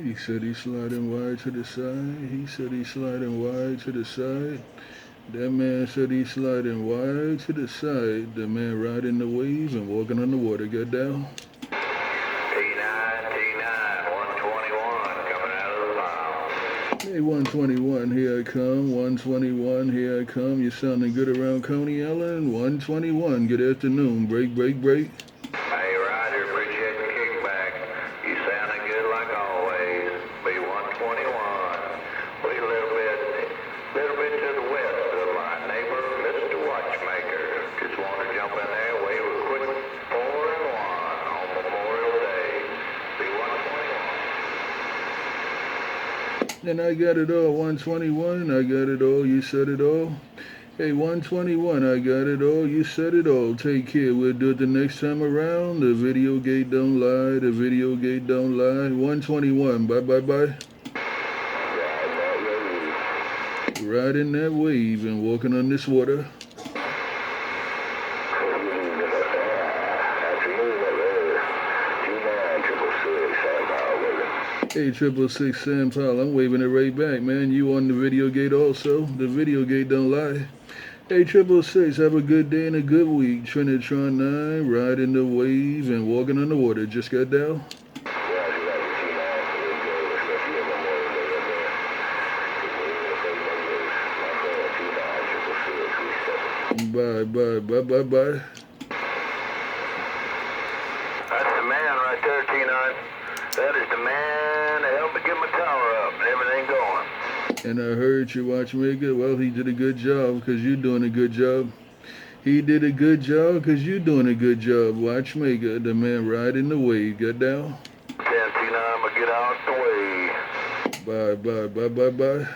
He said he's sliding wide to the side. He said he's sliding wide to the side. That man said he's sliding wide to the side. The man riding the wave and walking on the water. Got down. T9, 121, coming out of the bow. Hey, 121, here I come. 121, here I come. You sounding good around Coney Island? 121, good afternoon. Break, break, break. Hey, Roger, appreciate the kickback. You sounding good like always. B121. We a little bit to the west of my neighbor, Mr. Watchmaker. Just want to jump in there. We were quick 4-1 on Memorial Day. B121. And I got it all, 121, I got it all, you said it all. Hey, 121, I got it all, you said it all. Take care, we'll do it the next time around. The video gate don't lie, the video gate don't lie. 121, bye, bye, bye. Riding that wave and walking on this water. Hey, 666 Sam Powell, I'm waving it right back, man. You on the video gate also? The video gate don't lie. Hey, 666, have a good day and a good week. Trinitron9, riding the wave and walking on the water. Just got down. Bye, bye, bye, bye, bye. That's the man right there, T9. That is the man to help me get my tower up and everything going. And I heard you, Watchmaker. Well, he did a good job because you're doing a good job. He did a good job because you're doing a good job, Watchmaker. The man riding the wave. Got down? 10, T9, I'm going to get out the way. Bye, bye, bye, bye, bye.